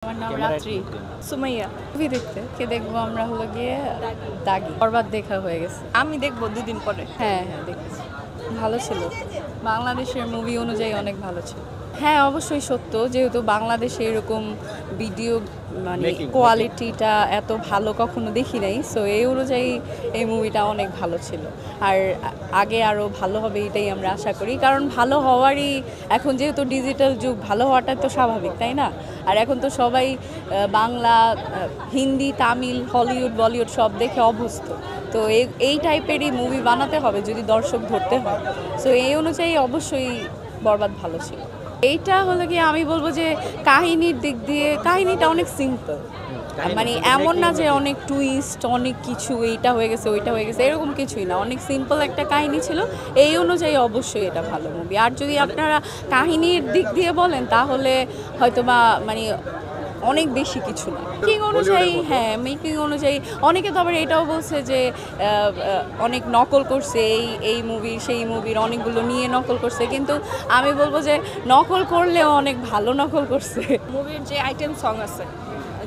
আমার নাম রাত্রি সুমাইয়া। মুভি দেখতে কে দেখবো আমরা হলো গিয়ে দাগি বরবাদ দেখা হয়ে গেছে। আমি দেখবো দুদিন পরে। হ্যাঁ হ্যাঁ দেখেছি, ভালো ছিল। বাংলাদেশের মুভি অনুযায়ী অনেক ভালো ছিল। হ্যাঁ অবশ্যই সত্য, যেহেতু বাংলাদেশে এরকম ভিডিও মানে কোয়ালিটিটা এত ভালো কখনো দেখি নাই, সো এই অনুযায়ী এই মুভিটা অনেক ভালো ছিল। আর আগে আরও ভালো হবে এটাই আমরা আশা করি, কারণ ভালো হওয়ারই এখন যেহেতু ডিজিটাল যুগ, ভালো হওয়াটাই তো স্বাভাবিক, তাই না? আর এখন তো সবাই বাংলা, হিন্দি, তামিল, হলিউড, বলিউড সব দেখে অভ্যস্ত। তো এই টাইপেরই মুভি বানাতে হবে যদি দর্শক ধরতে হয়। সো এই অনুযায়ী অবশ্যই বরবাদ ভালো ছিল। এইটা হলো কি আমি বলবো যে কাহিনীর দিক দিয়ে কাহিনীটা অনেক সিম্পল, মানে এমন না যে অনেক টুইস্ট, অনেক কিছু এইটা হয়ে গেছে ওইটা হয়ে গেছে, এরকম কিছুই না। অনেক সিম্পল একটা কাহিনী ছিল, এই অনুযায়ী অবশ্যই এটা ভালো মুভি। আর যদি আপনারা কাহিনীর দিক দিয়ে বলেন তাহলে হয়তো বা মানে অনেক বেশি কিছু না মেকিং অনুযায়ী। হ্যাঁ মেকিং অনুযায়ী অনেকে তো আবার এটাও বলছে যে অনেক নকল করছে, এই মুভির সেই মুভির অনেকগুলো নিয়ে নকল করছে, কিন্তু আমি বলবো যে নকল করলেও অনেক ভালো নকল করছে। মুভির যে আইটেম সং আছে,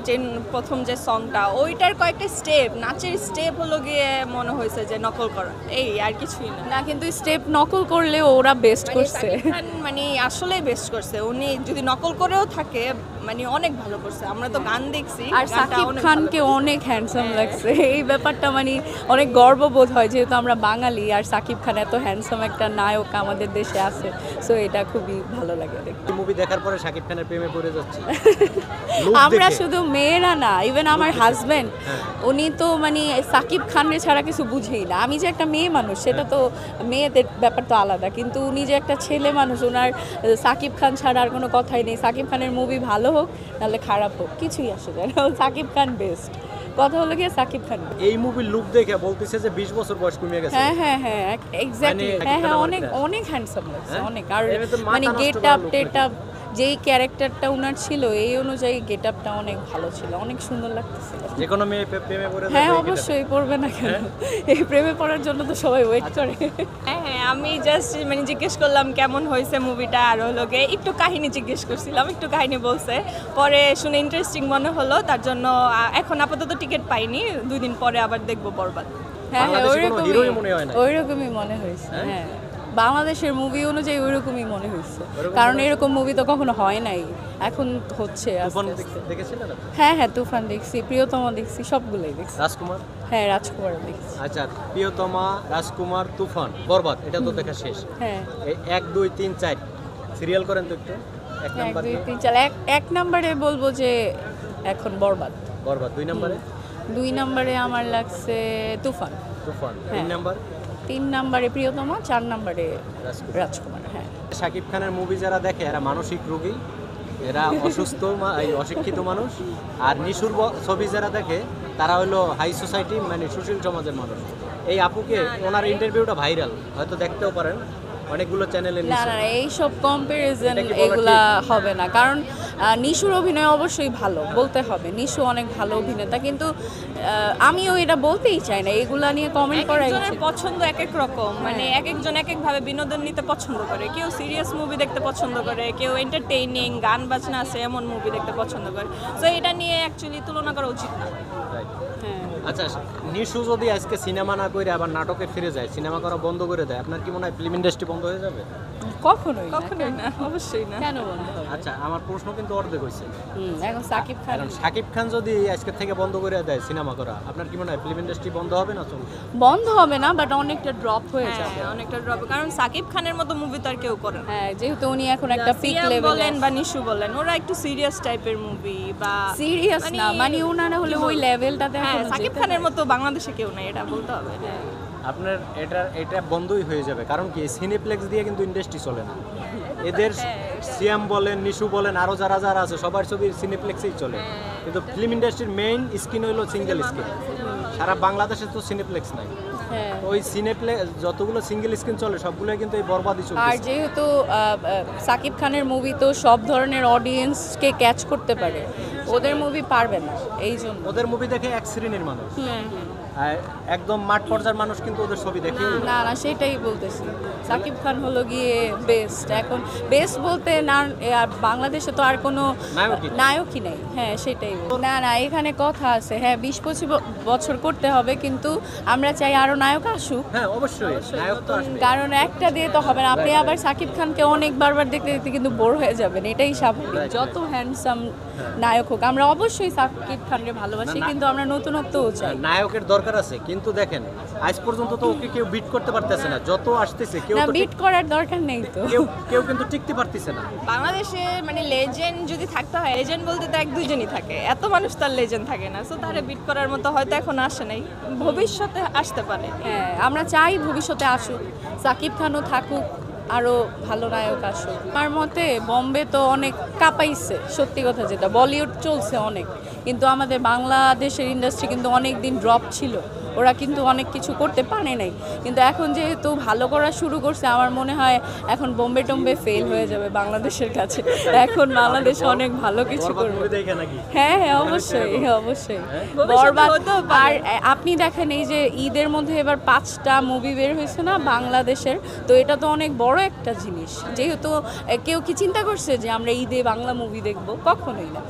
যে প্রথম যে সংটা, ওইটার কয়েকটা স্টেপ, নাচের স্টেপ হলো গিয়ে মনে হয়েছে যে নকল করা, এই আর কিছুই না। না কিন্তু স্টেপ নকল করলেও ওরা বেস্ট করছে, মানে আসলেই বেস্ট করছে। উনি যদি নকল করেও থাকে মানে অনেক ভালো করছে। আমরা তো গান দেখছি, আর সাকিব খানকে অনেক হ্যান্ডসাম লাগছে, এই ব্যাপারটা মানে অনেক গর্ববোধ হয় যেহেতু আমরা বাঙালি, আর সাকিব খান এত হ্যান্ডসাম একটা নায়ক আমাদের দেশে আছে, সো এটা খুবই ভালো লাগে দেখতে। মুভি দেখার পরে সাকিব খানের প্রেমে পড়ে যাচ্ছে। আমরা শুধু মেয়েরা না, ইভেন আমার হাজবেন্ড, উনি তো মানে সাকিব খানের ছাড়া কিছু বুঝেই না। আমি যে একটা মেয়ে মানুষ সেটা তো মেয়েদের ব্যাপার তো আলাদা, কিন্তু উনি যে একটা ছেলে মানুষ, ওনার সাকিব খান ছাড়া আর কোনো কথাই নেই। সাকিব খানের মুভি ভালো হোক নাহলে খারাপ হোক কিছুই আসে যায় না, সাকিব খান বেস্ট। কথা হলো গিয়ে সাকিব খান। এই মুভির লুক দেখে বলতেছে যে 20 বছর বয়স কমে গেছে। হ্যাঁ হ্যাঁ হ্যাঁ এক্স্যাক্টলি, হ্যাঁ হ্যাঁ অনেক অনেক হ্যান্ডসাম লাগছে অনেক। আর মানে গেট আপ যেই ক্যারেক্টারটা উনার ছিল এই অনুযায়ী গেট আপটা অনেক ভালো ছিল, অনেক সুন্দর লাগতেছিল। যে কোনো মেয়ে প্রেমে পড়ে যায়। হ্যাঁ অবশ্যই পড়বে না কেন, এই প্রেমে পড়ার জন্য তো সবাই ওয়েট করে। হ্যাঁ হ্যাঁ আমি জাস্ট মানে জিজ্ঞেস করলাম কেমন হয়েছে মুভিটা, আর হলো গিয়ে একটু কাহিনী জিজ্ঞেস করছিলাম, একটু কাহিনী বলছে, পরে শুনে ইন্টারেস্টিং মনে হলো, তার জন্য এখন আপাতত টিকিট পাইনি, 2 দিন পরে আবার দেখবো বরবাদ। হ্যাঁ হ্যাঁ ওইরকমই ওইরকমই মনে হয়েছে। হ্যাঁ বাংলাদেশের মুভি অনুযায়ী ওইরকমই মনে হয়েছে, কারণ এরকম মুভি তো কখনো হয় নাই, এখন হচ্ছে। হ্যাঁ হ্যাঁ তুফান দেখছি, প্রিয়তমা দেখছি, সবগুলোই দেখছি। রাজকুমার, হ্যাঁ রাজকুমার দেখছি। আচ্ছা প্রিয়তমা, রাজকুমার, তুফান, বরবাদ, এটা তো দেখা শেষ। হ্যাঁ এই 1 2 3 4 সিরিয়াল করেন তো একটু। 1 1 নাম্বার 2 3 4 এক নম্বরে বলবো যে এখন বরবাদ। 2 নম্বরে 2 নম্বরে আমার লাগছে তুফান। 3 নাম্বার 3 নম্বরে প্রিয়তমা, 4 নম্বরে রাজকুমার। হ্যাঁ শাকিব খানের মুভি যারা দেখে এরা মানসিক রোগী, এরা অসুস্থ অশিক্ষিত মানুষ। আর নিশুর ছবি যারা দেখে তারা হলো হাই সোসাইটি, মানে সুশীল সমাজের মানুষ। এই আপুকে ওনার ইন্টারভিউটা ভাইরাল, হয়তো দেখতেও পারেন অনেকগুলো চ্যানেলে। না না এইসব কম্পারিজন এগুলা হবে না, কারণ নিশুর অভিনয় অবশ্যই ভালো, বলতে হবে নিশু অনেক ভালো অভিনেতা, কিন্তু আমিও এটা বলতেই চাই না, এগুলা নিয়ে কমেন্ট করা একজনের পছন্দ এক এক রকম, মানে এক একজন এক একভাবে বিনোদন নিতে পছন্দ করে। কেউ সিরিয়াস মুভি দেখতে পছন্দ করে, কেউ এন্টারটেইনিং গান বাজনা আছে এমন মুভি দেখতে পছন্দ করে। তো এটা নিয়ে অ্যাকচুয়ালি তুলনা করা উচিত না। আচ্ছা নিশু যদি আজকে সিনেমা না করে আবার নাটকে ফিরে যায়, সিনেমা করা বন্ধ করে দেয়, আপনার কি মনে হয় ফিল্ম ইন্ডাস্ট্রি বন্ধ হয়ে যাবে? কখনোই না, অবশ্যই না। কেন বন্ধ হবে? আচ্ছা আমার প্রশ্ন কিন্তু অর্ধেক হয়েছে। এখন সাকিব খান যদি আজকে থেকে বন্ধ করে দেয় সিনেমা করা, আপনার কি মনে হয় ফিল্ম ইন্ডাস্ট্রি বন্ধ হবে না চলবে? বন্ধ হবে না, বাট অনেকটা ড্রপ হয়ে যাবে। অনেকটা ড্রপ, কারণ সাকিব খানের মতো মুভি তো আর কেউ করে না। হ্যাঁ যেহেতু উনি এখন একটা পিক লেভেলে বলেন বা নিশু বলেন, ওরা একটু সিরিয়াস টাইপের মুভি বা সিরিয়াস না, মানে ওনারা হলে ওই লেভেলটাতে। হ্যাঁ সাকিব খানের মতো বাংলাদেশে কেউ নাই, এটা বলতে হবে। আপনার এটা বন্ধই হয়ে যাবে, কারণ কি সিনেপ্লেক্স দিয়ে কিন্তু ইন্ডাস্ট্রি চলে না। এদের সিএম বলেন, নিশু বলেন, আরো যারা যারা আছে সবার ছবি সিনেপ্লেক্সেই চলে, কিন্তু ফিল্ম ইন্ডাস্ট্রির মেইন স্ক্রিন হলো সিঙ্গেল স্ক্রিন। সারা বাংলাদেশে তো সিনেপ্লেক্স নাই, ওই সিনেপ্লেক্স যতগুলো সিঙ্গেল স্ক্রিন চলে সবগুলোই কিন্তু এই বরবাদই চলছে। আর যেহেতু সাকিব খানের মুভি তো সব ধরনের অডিয়েন্সকে ক্যাচ করতে পারে, ওদের মুভি পারবে না, এই জন্য ওদের মুভি দেখে এক শ্রেণীর মানুষ। একদম মাঠ পর্যায়ের মানুষ কিন্তু ওদের ছবি দেখে না না সেটাই বলতেছি, সাকিব খান হলো গিয়ে বেস্ট। এখন বেস্ট বলতে না, আর বাংলাদেশে তো আর কোনো নায়কই নেই। হ্যাঁ সেটাই না না, এখানে কথা আছে, হ্যাঁ 20-25 বছর করতে হবে, কিন্তু আমরা চাই আরো নায়ক আসুক। হ্যাঁ অবশ্যই নায়ক তো আসবে। কারণ একটা দিয়ে তো হবে না, আপনি আবার সাকিব খানকে অনেক বারবার দেখতে দেখতে কিন্তু বোর হয়ে যাবেন, এটাই স্বাভাবিক। যত হ্যান্ডসাম নায়ক হোক, আমরা অবশ্যই সাকিব খানকে ভালোবাসি, কিন্তু আমরা নতুনত্বও চাই। নায়কের দরকার আছে, কিন্তু দেখেন আজ পর্যন্ত তো ওকে কেউ বিট করতে পারতেছে না, যত আসতেছে কেউ না তো বিট করার দরকার নেই তো। কেউ কিন্তু টিকতে পারতেছে না। বাংলাদেশে মানে লেজেন্ড যদি থাকতে হয়, লেজেন্ড বলতে তো 1-2জনই থাকে, এত মানুষ তার লেজেন্ড থাকে না। সো তারা বিট করার মতো হয়তো এখন আসে নাই, ভবিষ্যতে আসতে পারে। হ্যাঁ আমরা চাই ভবিষ্যতে আসুক, সাকিব খানও থাকুক, আরও ভালো নায়ক আসুক। আমার মতে বম্বে তো অনেক কাঁপাইছে, সত্যি কথা যেটা, বলিউড চলছে অনেক, কিন্তু আমাদের বাংলাদেশের ইন্ডাস্ট্রি কিন্তু অনেক দিন ড্রপ ছিল, ওরা কিন্তু অনেক কিছু করতে পারে নাই। কিন্তু এখন যেহেতু ভালো করা শুরু করছে, আমার মনে হয় এখন বোম্বে টোম্বে ফেল হয়ে যাবে বাংলাদেশের কাছে। এখন বাংলাদেশ অনেক ভালো কিছু করবে। হ্যাঁ হ্যাঁ অবশ্যই অবশ্যই বরবাদ। আর আপনি দেখেন এই যে ঈদের মধ্যে এবার 5টা মুভি বের হয়েছে না বাংলাদেশের, তো এটা তো অনেক বড় একটা জিনিস। যেহেতু কেউ কি চিন্তা করছে যে আমরা ঈদে বাংলা মুভি দেখব? কখনোই না।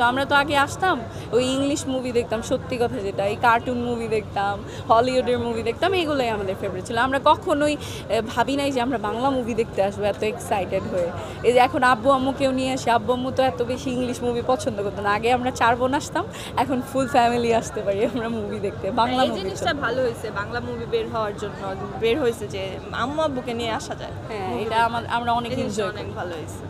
আমরা তো আগে আসতাম ওই ইংলিশ মুভি দেখতাম, সত্যি কথা যেটা, এই কার্টুন মুভি দেখতাম, হলিউডের মুভি দেখতাম, এগুলোই আমাদের ফেভারিট ছিল। আমরা কখনোই ভাবি নাই যে আমরা বাংলা মুভি দেখতে আসবো এত এক্সাইটেড হয়ে। এই যে এখন আব্বু আম্মুকেও নিয়ে আসি, আব্বু আম্মু তো এত বেশি ইংলিশ মুভি পছন্দ করতো না, আগে আমরা 4 বোন আসতাম, এখন ফুল ফ্যামিলি আসতে পারি আমরা মুভি দেখতে, বাংলা এই মুভি। জিনিসটা ভালো হয়েছে, বাংলা মুভি বের হওয়ার জন্য বের হয়েছে যে আম্মু আব্বুকে নিয়ে আসা যায়। হ্যাঁ এটা আমরা অনেক এই জিনিসটা এনজয় অনেক করি। ভালো হয়েছে।